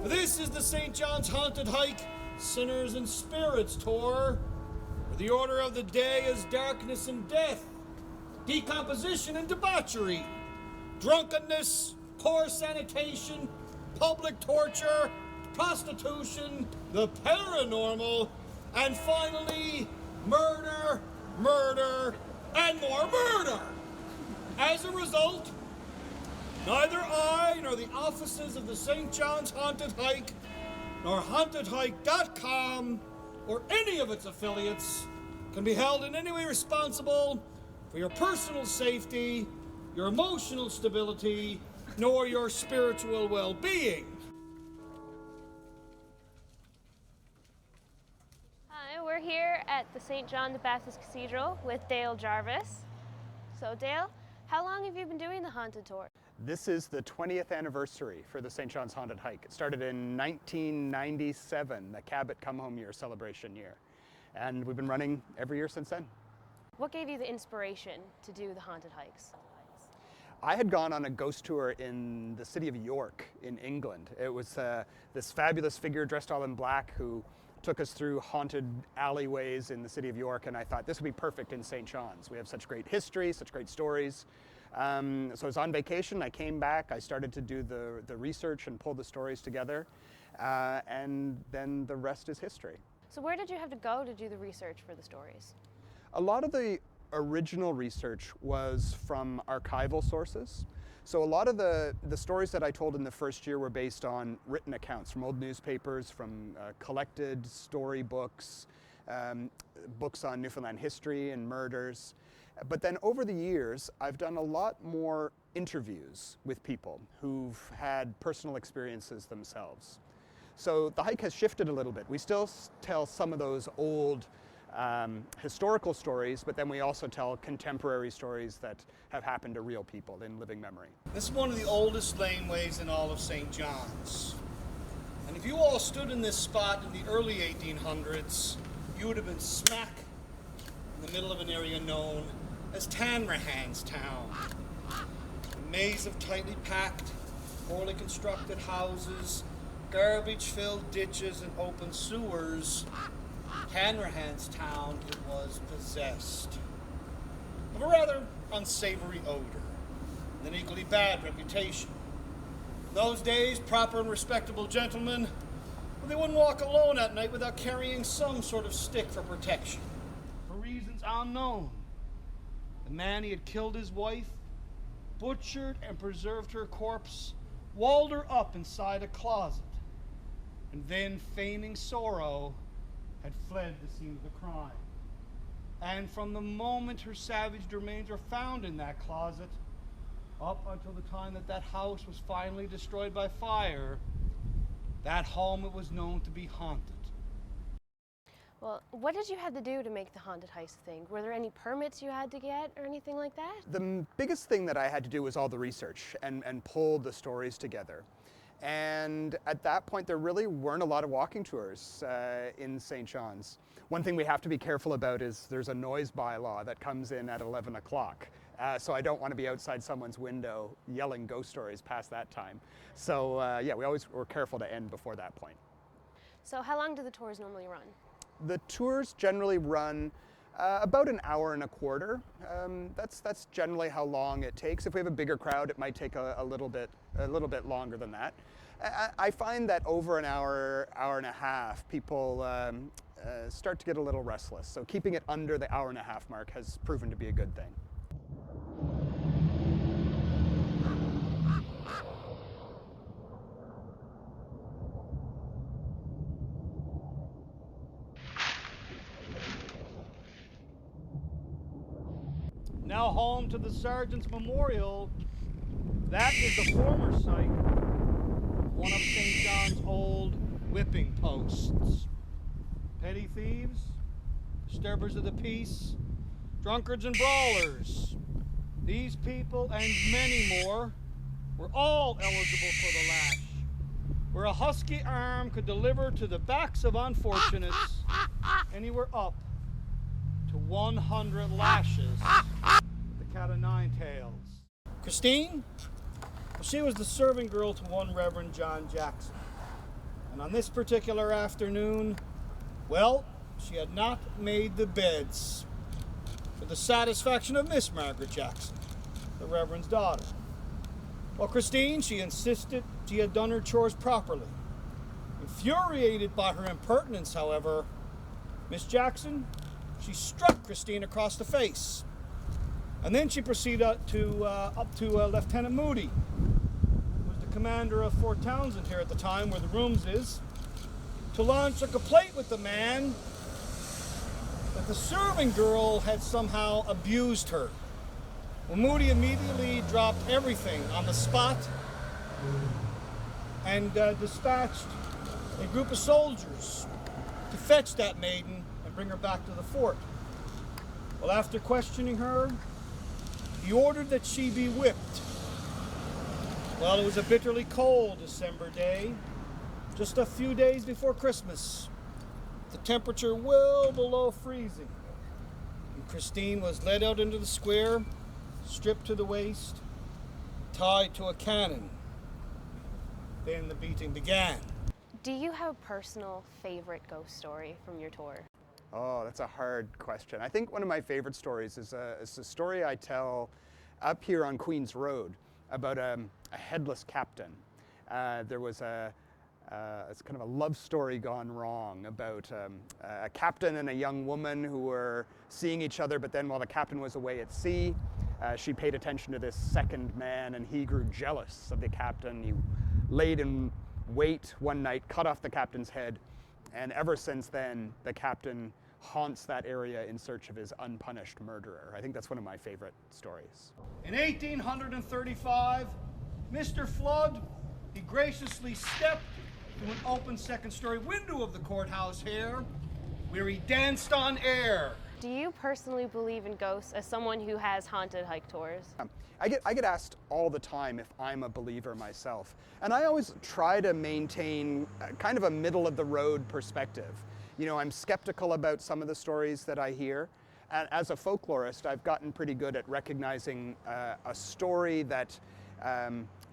This is the St. John's Haunted Hike Sinners and Spirits Tour, where the order of the day is darkness and death, decomposition and debauchery, drunkenness, poor sanitation, public torture, prostitution, the paranormal, and finally, murder, murder, and more murder. As a result, neither I nor the offices of the St. John's Haunted Hike, nor hauntedhike.com, or any of its affiliates can be held in any way responsible for your personal safety, your emotional stability, nor your spiritual well-being. Hi, we're here at the St. John the Baptist Cathedral with Dale Jarvis. So Dale, how long have you been doing the haunted tour? This is the 20th anniversary for the St. John's Haunted Hike. It started in 1997, the Cabot Come Home Year celebration year. And we've been running every year since then. What gave you the inspiration to do the haunted hikes? I had gone on a ghost tour in the city of York in England. It was this fabulous figure dressed all in black who took us through haunted alleyways in the city of York, and I thought this would be perfect in St. John's. We have such great history, such great stories. So I was on vacation, I came back, I started to do the research and pull the stories together, and then the rest is history. So where did you have to go to do the research for the stories? A lot of the original research was from archival sources. So a lot of the stories that I told in the first year were based on written accounts from old newspapers, from collected storybooks, books on Newfoundland history and murders. But then over the years, I've done a lot more interviews with people who've had personal experiences themselves. So the hike has shifted a little bit. We still tell some of those old historical stories, but then we also tell contemporary stories that have happened to real people in living memory. This is one of the oldest laneways in all of St. John's. And if you all stood in this spot in the early 1800s, you would have been smack in the middle of an area known as Tanrahan's Town. A maze of tightly packed, poorly constructed houses, garbage-filled ditches, and open sewers. Hanrahan's Town, it was possessed of a rather unsavory odor and an equally bad reputation. In those days, proper and respectable gentlemen, well, they wouldn't walk alone at night without carrying some sort of stick for protection. For reasons unknown, the man he had killed his wife, butchered and preserved her corpse, walled her up inside a closet, and then, feigning sorrow, had fled the scene of the crime. And from the moment her savaged remains were found in that closet, up until the time that that house was finally destroyed by fire, that home it was known to be haunted. Well, what did you have to do to make the haunted heist thing? Were there any permits you had to get or anything like that? The biggest thing that I had to do was all the research and pull the stories together. And at that point, there really weren't a lot of walking tours in St. John's. One thing we have to be careful about is there's a noise bylaw that comes in at 11 o'clock. So I don't want to be outside someone's window yelling ghost stories past that time. So yeah, we always were careful to end before that point. So how long do the tours normally run? The tours generally run about an hour and a quarter. That's generally how long it takes. If we have a bigger crowd, it might take a little bit longer than that. I find that over an hour and a half, people start to get a little restless. So keeping it under the hour and a half mark has proven to be a good thing. Now home to the Sergeant's Memorial, that is the former site of one of St. John's old whipping posts. Petty thieves, disturbers of the peace, drunkards and brawlers. These people and many more were all eligible for the lash, where a husky arm could deliver to the backs of unfortunates anywhere up to 100 lashes. The cat o' nine tails. Christine? Well, she was the serving girl to one Reverend John Jackson. And on this particular afternoon, well, she had not made the beds for the satisfaction of Miss Margaret Jackson, the Reverend's daughter. Well, Christine, she insisted she had done her chores properly. Infuriated by her impertinence, however, Miss Jackson, she struck Christine across the face. And then she proceeded up to Lieutenant Moody, who was the commander of Fort Townsend here at the time, where the rooms is, to launch a complaint with the man that the serving girl had somehow abused her. Well, Moody immediately dropped everything on the spot and dispatched a group of soldiers to fetch that maiden and bring her back to the fort. Well, after questioning her, he ordered that she be whipped. Well, it was a bitterly cold December day, just a few days before Christmas. The temperature well below freezing. And Christine was led out into the square, stripped to the waist, tied to a cannon. Then the beating began. Do you have a personal favorite ghost story from your tour? Oh, that's a hard question. I think one of my favorite stories is a story I tell up here on Queens Road about a headless captain. There was it's kind of a love story gone wrong about a captain and a young woman who were seeing each other, but then while the captain was away at sea, she paid attention to this second man, and he grew jealous of the captain. He laid in wait one night, cut off the captain's head, and ever since then, the captain haunts that area in search of his unpunished murderer. I think that's one of my favorite stories. In 1835, Mr. Flood, he graciously stepped through an open second-story window of the courthouse here, where he danced on air. Do you personally believe in ghosts as someone who has haunted hike tours? I get asked all the time if I'm a believer myself, and I always try to maintain kind of a middle-of-the-road perspective. You know, I'm skeptical about some of the stories that I hear, and as a folklorist, I've gotten pretty good at recognizing a story that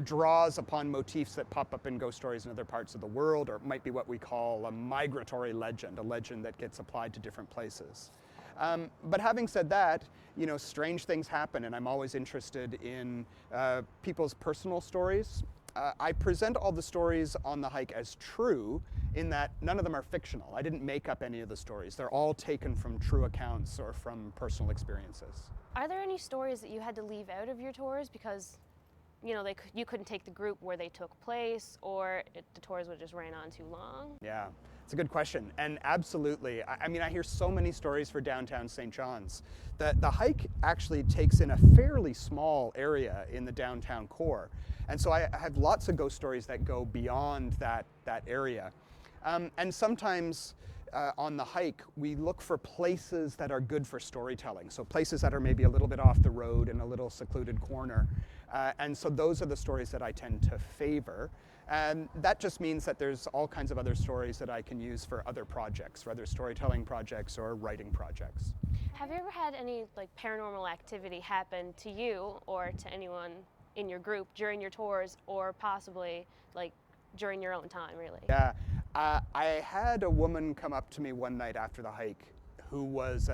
draws upon motifs that pop up in ghost stories in other parts of the world, or it might be what we call a migratory legend, a legend that gets applied to different places. But having said that, you know, strange things happen, and I'm always interested in people's personal stories. I present all the stories on the hike as true, in that none of them are fictional. I didn't make up any of the stories. They're all taken from true accounts or from personal experiences. Are there any stories that you had to leave out of your tours because, you know, you couldn't take the group where they took place, or the tours would just ran on too long? Yeah, it's a good question, and absolutely. I mean, I hear so many stories for downtown St. John's. The hike actually takes in a fairly small area in the downtown core, and so I have lots of ghost stories that go beyond that area. And sometimes on the hike, we look for places that are good for storytelling, so places that are maybe a little bit off the road in a little secluded corner. And so those are the stories that I tend to favor. And that just means that there's all kinds of other stories that I can use for other projects, for other storytelling projects or writing projects. Have you ever had any paranormal activity happen to you or to anyone in your group during your tours, or possibly during your own time, really? Yeah, I had a woman come up to me one night after the hike who was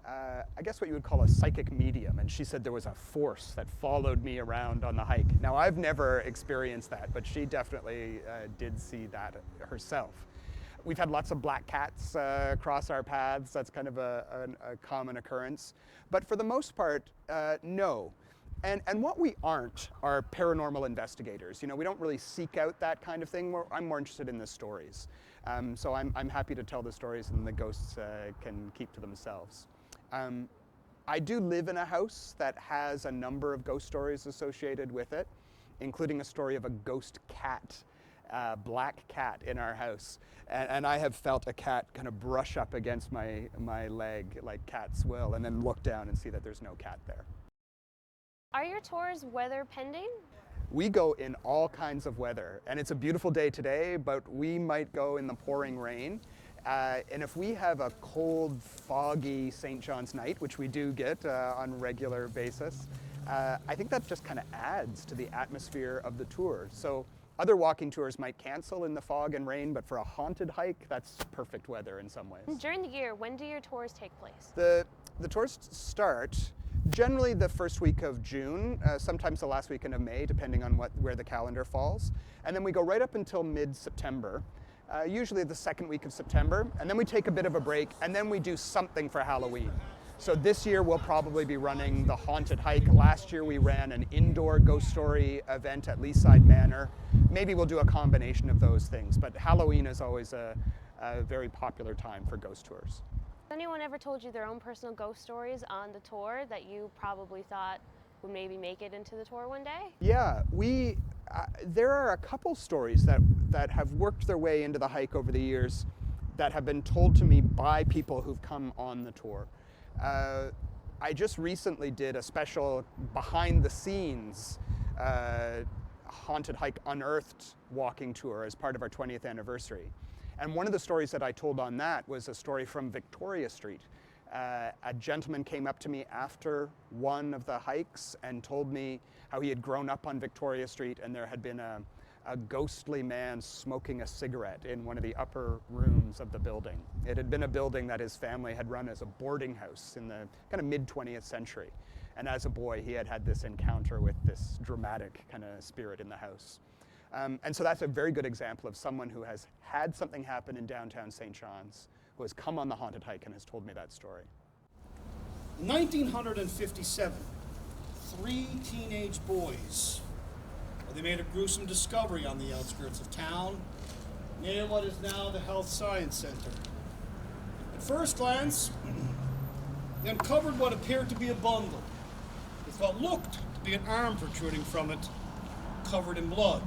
I guess what you would call a psychic medium, and she said there was a force that followed me around on the hike. Now, I've never experienced that, but she definitely did see that herself. We've had lots of black cats cross our paths. That's kind of a common occurrence. But for the most part, no. And what we aren't are paranormal investigators. You know, we don't really seek out that kind of thing. I'm more interested in the stories. So I'm happy to tell the stories, and the ghosts can keep to themselves. I do live in a house that has a number of ghost stories associated with it, including a story of a ghost cat, black cat in our house. And I have felt a cat kind of brush up against my leg, like cats will, and then look down and see that there's no cat there. Are your tours weather pending? We go in all kinds of weather, and it's a beautiful day today, but we might go in the pouring rain. And if we have a cold, foggy St. John's night, which we do get on a regular basis, I think that just kind of adds to the atmosphere of the tour. So Other walking tours might cancel in the fog and rain, but for a haunted hike, that's perfect weather in some ways. During the year, when do your tours take place? The tours start generally the first week of June, sometimes the last weekend of May, depending on where the calendar falls. And then we go right up until mid-September, usually the second week of September. And then we take a bit of a break, and then we do something for Halloween. So this year we'll probably be running the haunted hike. Last year we ran an indoor ghost story event at Leaside Manor. Maybe we'll do a combination of those things, but Halloween is always a very popular time for ghost tours. Has anyone ever told you their own personal ghost stories on the tour that you probably thought would maybe make it into the tour one day? Yeah, there are a couple stories that have worked their way into the hike over the years that have been told to me by people who've come on the tour. I just recently did a special behind the scenes haunted hike unearthed walking tour as part of our 20th anniversary. And one of the stories that I told on that was a story from Victoria Street. A gentleman came up to me after one of the hikes and told me how he had grown up on Victoria Street and there had been a ghostly man smoking a cigarette in one of the upper rooms of the building. It had been a building that his family had run as a boarding house in the kind of mid-20th century. And as a boy, he had had this encounter with this dramatic kind of spirit in the house. And so that's a very good example of someone who has had something happen in downtown St. John's, who has come on the haunted hike and has told me that story. In 1957, 3 teenage boys, they made a gruesome discovery on the outskirts of town, near what is now the Health Science Center. At first glance, they uncovered what appeared to be a bundle, with what looked to be an arm protruding from it, covered in blood.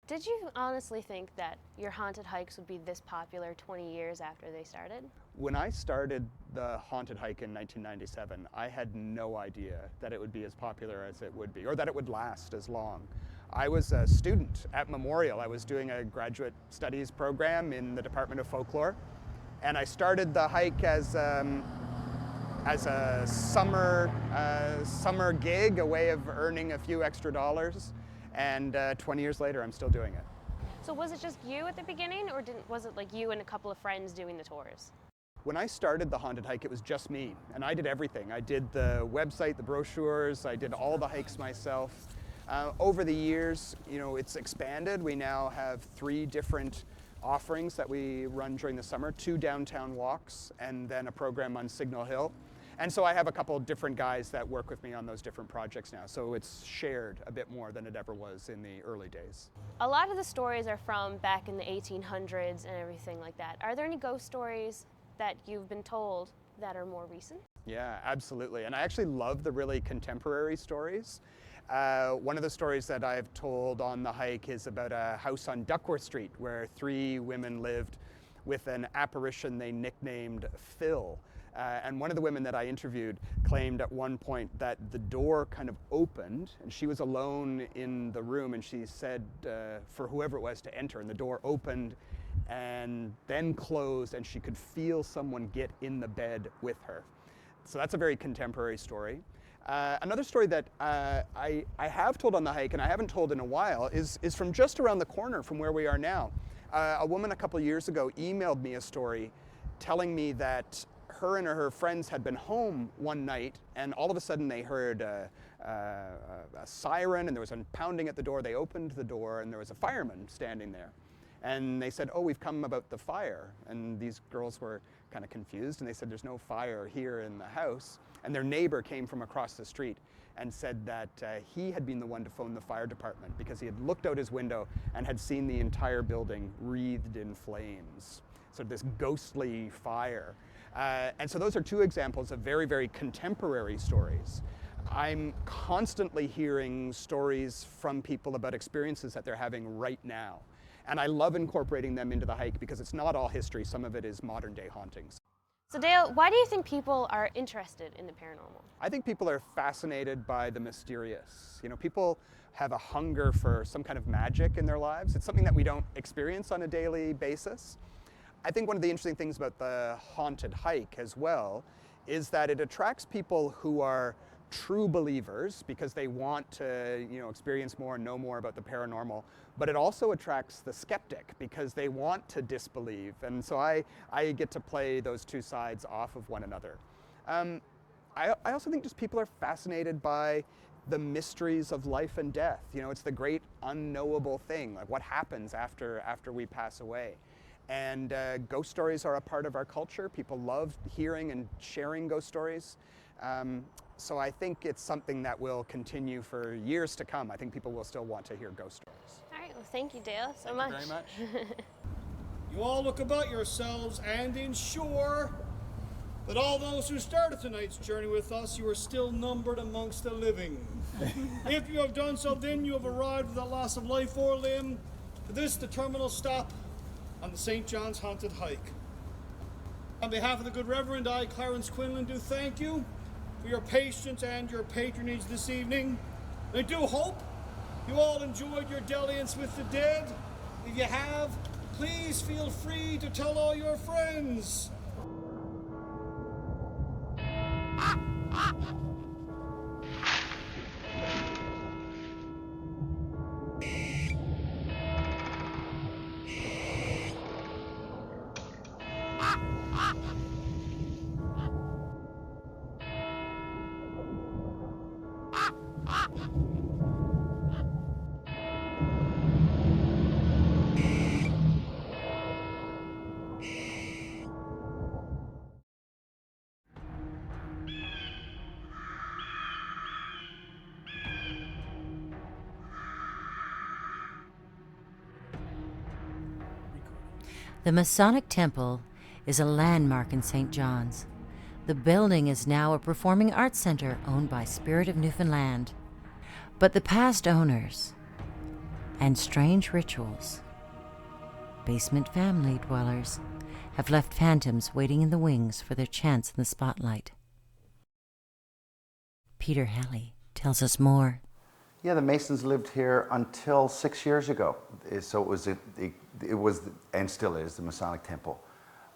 Did you honestly think that your haunted hikes would be this popular 20 years after they started? When I started the haunted hike in 1997, I had no idea that it would be as popular as it would be, or that it would last as long. I was a student at Memorial. I was doing a graduate studies program in the Department of Folklore, and I started the hike as a summer gig, a way of earning a few extra dollars. And 20 years later, I'm still doing it. So was it just you at the beginning, or was it like you and a couple of friends doing the tours? When I started the haunted hike, it was just me, and I did everything. I did the website, the brochures, I did all the hikes myself. Over the years, it's expanded. We now have 3 different offerings that we run during the summer, 2 downtown walks, and then a program on Signal Hill. And so I have a couple different guys that work with me on those different projects now. So it's shared a bit more than it ever was in the early days. A lot of the stories are from back in the 1800s and everything like that. Are there any ghost stories that you've been told that are more recent? Yeah, absolutely. And I actually love the really contemporary stories. One of the stories that I've told on the hike is about a house on Duckworth Street where 3 women lived with an apparition they nicknamed Phil. And one of the women that I interviewed claimed at one point that the door kind of opened and she was alone in the room, and she said for whoever it was to enter, and the door opened and then closed and she could feel someone get in the bed with her. So that's a very contemporary story. Another story that I have told on the hike and I haven't told in a while is from just around the corner from where we are now. A woman a couple years ago emailed me a story telling me that her and her friends had been home one night and all of a sudden they heard a siren and there was a pounding at the door. They opened the door and there was a fireman standing there. And they said, "Oh, we've come about the fire." And these girls were kind of confused and they said, "There's no fire here in the house." And their neighbor came from across the street and said that he had been the one to phone the fire department because he had looked out his window and had seen the entire building wreathed in flames. So this ghostly fire. And so those are 2 examples of very, very contemporary stories. I'm constantly hearing stories from people about experiences that they're having right now. And I love incorporating them into the hike because it's not all history, some of it is modern day hauntings. So Dale, why do you think people are interested in the paranormal? I think people are fascinated by the mysterious. People have a hunger for some kind of magic in their lives. It's something that we don't experience on a daily basis. I think one of the interesting things about the haunted hike as well is that it attracts people who are true believers because they want to, experience more and know more about the paranormal, but it also attracts the skeptic because they want to disbelieve. And so I get to play those two sides off of one another. I also think just people are fascinated by the mysteries of life and death. It's the great unknowable thing, like what happens after we pass away. And ghost stories are a part of our culture. People love hearing and sharing ghost stories. So I think it's something that will continue for years to come. I think people will still want to hear ghost stories. All right, well, thank you, Dale, so much. Thank you very much. You all look about yourselves and ensure that all those who started tonight's journey with us, you are still numbered amongst the living. If you have done so, then you have arrived without loss of life or limb to this, the terminal stop on the St. John's Haunted Hike. On behalf of the good Reverend, I, Clarence Quinlan, do thank you for your patience and your patronage this evening. I do hope you all enjoyed your dalliance with the dead. If you have, please feel free to tell all your friends. The Masonic Temple is a landmark in St. John's. The building is now a performing arts center owned by Spirit of Newfoundland. But the past owners and strange rituals, basement family dwellers, have left phantoms waiting in the wings for their chance in the spotlight. Peter Halley tells us more. Yeah, the Masons lived here until 6 years ago. So it was and still is the Masonic Temple,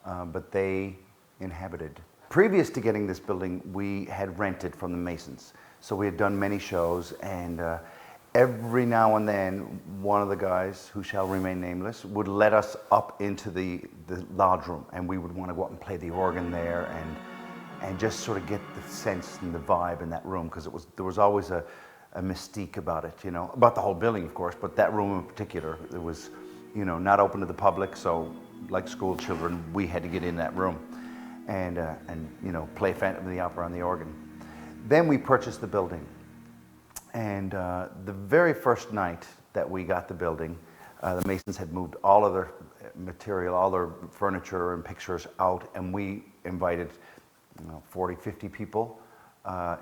but they inhabited. Previous to getting this building, we had rented from the Masons. So we had done many shows, and every now and then, one of the guys, who shall remain nameless, would let us up into the lodge room, and we would want to go up and play the organ there, and just sort of get the sense and the vibe in that room, because there was always a mystique about it, about the whole building, of course, but that room in particular, it was, not open to the public, so like school children, we had to get in that room and play Phantom of the Opera on the organ. Then we purchased the building, and the very first night that we got the building, the Masons had moved all of their material, all their furniture and pictures out, and we invited 40, 50 people,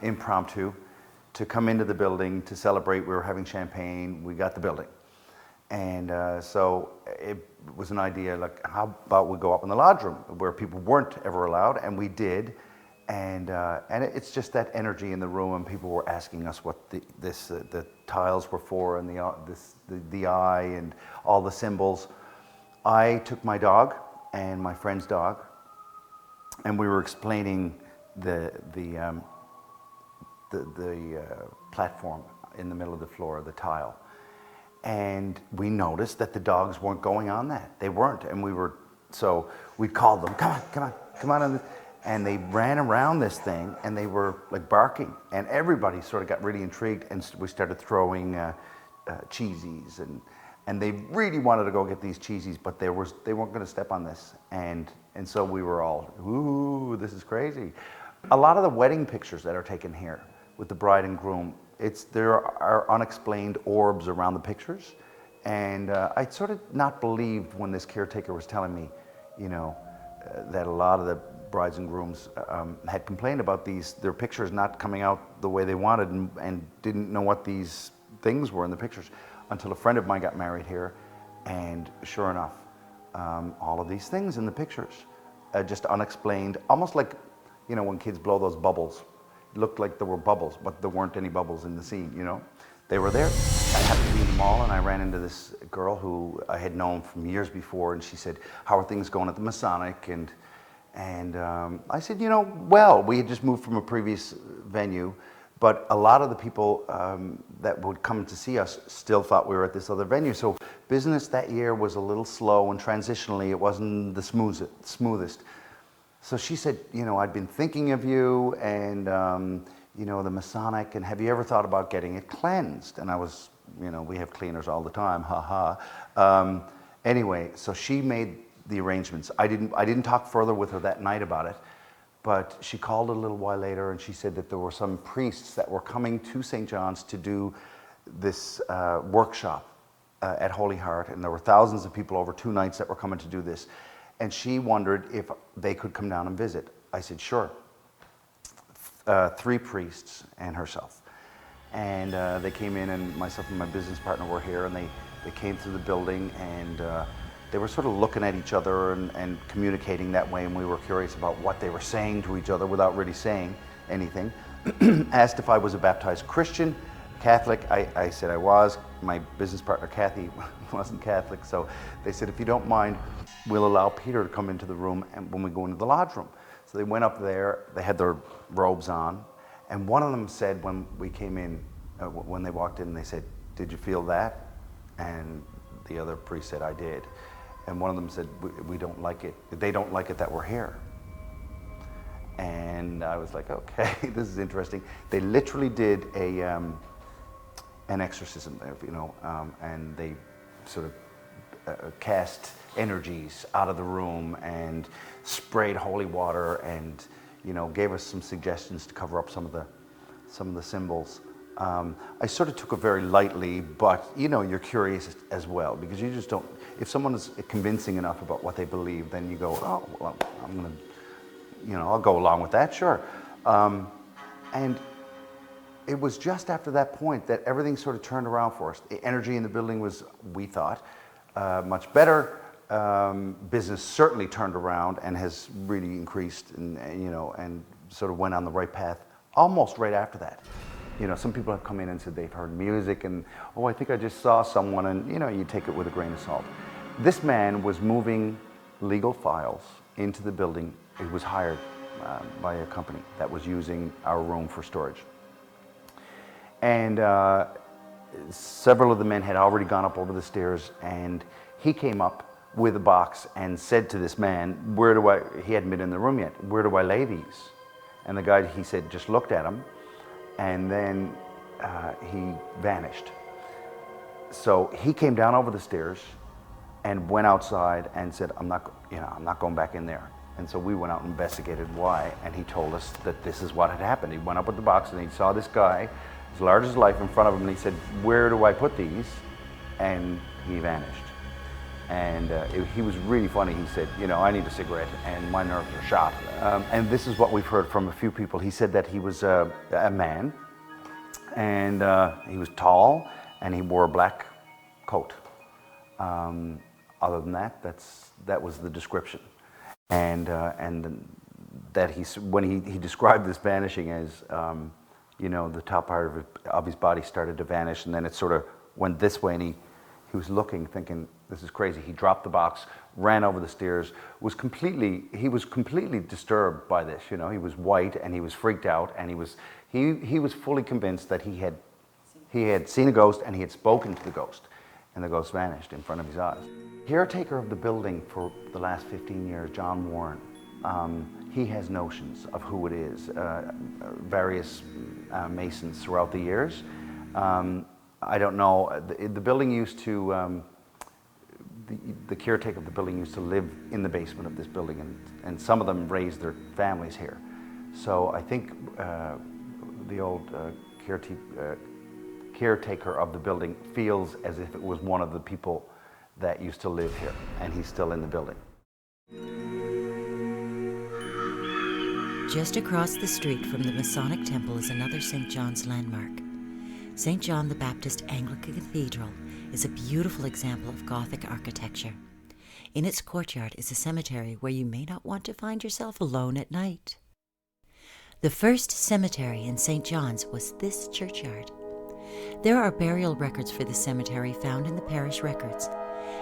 impromptu, to come into the building to celebrate. We were having champagne. We got the building. And so it was an idea, like, how about we go up in the lodge room where people weren't ever allowed, and we did. And it's just that energy in the room, and people were asking us what the tiles were for, and the eye and all the symbols. I took my dog and my friend's dog, and we were explaining the platform in the middle of the floor, the tile. And we noticed that the dogs weren't going on that. They weren't, and so we called them, come on. And they ran around this thing, and they were like barking, and everybody sort of got really intrigued, and we started throwing cheesies, and they really wanted to go get these cheesies, but they weren't going to step on this, and so we were all, ooh, this is crazy. A lot of the wedding pictures that are taken here with the bride and groom, there are unexplained orbs around the pictures, and I sort of not believed when this caretaker was telling me, that a lot of the brides and grooms had complained about their pictures not coming out the way they wanted, and didn't know what these things were in the pictures, until a friend of mine got married here, and sure enough, all of these things in the pictures, just unexplained, almost like, when kids blow those bubbles. It looked like there were bubbles, but there weren't any bubbles in the scene, They were there. I happened to be in the mall, and I ran into this girl who I had known from years before, and she said, how are things going at the Masonic? And I said, well, we had just moved from a previous venue. But a lot of the people that would come to see us still thought we were at this other venue. So business that year was a little slow, and transitionally it wasn't the smoothest. So she said, you know, I'd been thinking of you and, you know, the Masonic, and have you ever thought about getting it cleansed? And I was, you know, we have cleaners all the time, ha. Anyway, so she made the arrangements. I didn't talk further with her that night about it, but she called a little while later and she said that there were some priests that were coming to St. John's to do this workshop at Holy Heart, and there were thousands of people over 2 nights that were coming to do this. And she wondered if they could come down and visit. I said, sure. 3 priests and herself. And they came in, and myself and my business partner were here, and they came through the building, and they were sort of looking at each other and communicating that way, and we were curious about what they were saying to each other without really saying anything. Asked if I was a baptized Christian, Catholic. I said I was. My business partner, Kathy, wasn't Catholic, so they said, if you don't mind, we'll allow Peter to come into the room and when we go into the lodge room. So they went up there, they had their robes on, and one of them said when we came in, when they walked in, they said, did you feel that? And the other priest said, I did. And one of them said, we don't like it. They don't like it that we're here. And I was like, okay, this is interesting. They literally did an exorcism, you know, and they sort of cast energies out of the room and sprayed holy water, and, you know, gave us some suggestions to cover up some of the symbols. I sort of took it very lightly, but, you know, you're curious as well, because you just don't, if someone is convincing enough about what they believe, then you go, oh, well, I'm gonna, you know, I'll go along with that, sure. And it was just after that point that everything sort of turned around for us. The energy in the building was, we thought, much better. Business certainly turned around and has really increased, and you know, and sort of went on the right path almost right after that. You know, some people have come in and said they've heard music and, oh, I think I just saw someone, and, you know, you take it with a grain of salt. This man was moving legal files into the building. He was hired by a company that was using our room for storage. And several of the men had already gone up over the stairs, and he came up with a box and said to this man, he hadn't been in the room yet, where do I lay these? And the guy, he said, just looked at him, and then he vanished. So he came down over the stairs and went outside and said, I'm not going back in there. And so we went out and investigated why, and he told us that this is what had happened. He went up with the box and he saw this guy, as large as life, in front of him, and he said, where do I put these? And he vanished. And he was really funny. He said, you know, I need a cigarette and my nerves are shot. And this is what we've heard from a few people. He said that he was a man, and he was tall, and he wore a black coat. Other than that, that was the description. And that when he described this vanishing as, you know, the top part of his body started to vanish, and then it sort of went this way, and he was looking, thinking, this is crazy. He dropped the box, ran over the stairs, he was completely disturbed by this, you know. He was white, and he was freaked out, and he was fully convinced that he had seen a ghost, and he had spoken to the ghost, and the ghost vanished in front of his eyes. Caretaker of the building for the last 15 years, John Warren, he has notions of who it is, various Masons throughout the years. I don't know, the building used to, the caretaker of the building used to live in the basement of this building, and some of them raised their families here. So I think the old caretaker of the building feels as if it was one of the people that used to live here, and he's still in the building. Just across the street from the Masonic Temple is another St. John's landmark. St. John the Baptist Anglican Cathedral is a beautiful example of Gothic architecture. In its courtyard is a cemetery where you may not want to find yourself alone at night. The first cemetery in St. John's was this churchyard. There are burial records for the cemetery found in the parish records.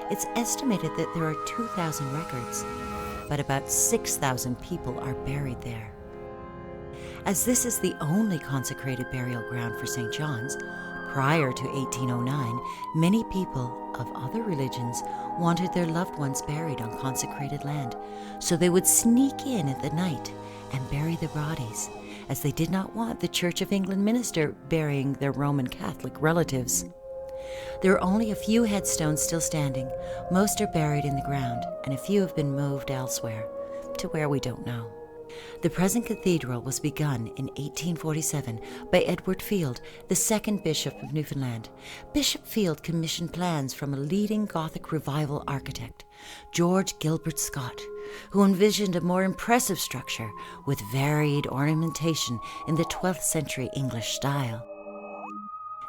It's estimated that there are 2,000 records, but about 6,000 people are buried there. As this is the only consecrated burial ground for St. John's, prior to 1809, many people of other religions wanted their loved ones buried on consecrated land, so they would sneak in at the night and bury the bodies, as they did not want the Church of England minister burying their Roman Catholic relatives. There are only a few headstones still standing. Most are buried in the ground, and a few have been moved elsewhere, to where we don't know. The present cathedral was begun in 1847 by Edward Field, the second Bishop of Newfoundland. Bishop Field commissioned plans from a leading Gothic revival architect, George Gilbert Scott, who envisioned a more impressive structure with varied ornamentation in the 12th century English style.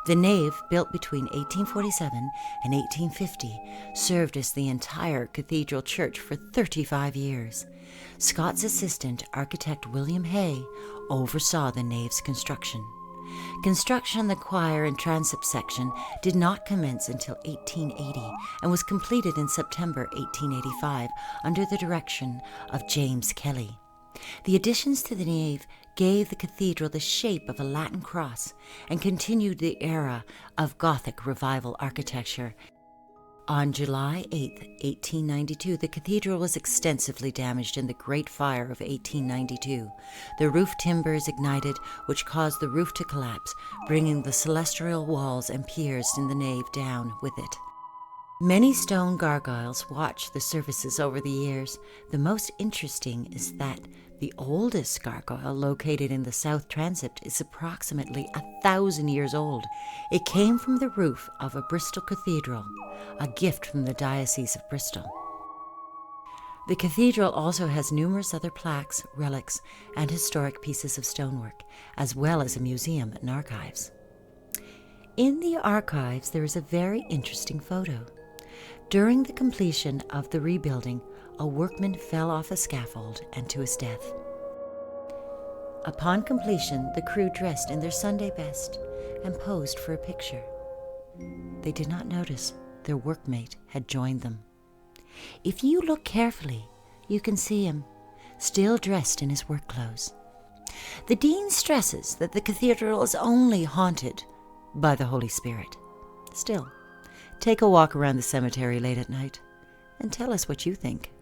The nave, built between 1847 and 1850, served as the entire cathedral church for 35 years. Scott's assistant, architect William Hay, oversaw the nave's construction. Construction on the choir and transept section did not commence until 1880 and was completed in September 1885 under the direction of James Kelly. The additions to the nave gave the cathedral the shape of a Latin cross and continued the era of Gothic revival architecture. On July 8, 1892, the cathedral was extensively damaged in the Great Fire of 1892. The roof timbers ignited, which caused the roof to collapse, bringing the celestial walls and piers in the nave down with it. Many stone gargoyles watch the services over the years. The most interesting is that the oldest gargoyle, located in the south transept, is approximately 1,000 years old. It came from the roof of a Bristol cathedral, a gift from the Diocese of Bristol. The cathedral also has numerous other plaques, relics, and historic pieces of stonework, as well as a museum and archives. In the archives, there is a very interesting photo. During the completion of the rebuilding, a workman fell off a scaffold and to his death. Upon completion, the crew dressed in their Sunday best and posed for a picture. They did not notice their workmate had joined them. If you look carefully, you can see him, still dressed in his work clothes. The dean stresses that the cathedral is only haunted by the Holy Spirit. Still, take a walk around the cemetery late at night and tell us what you think.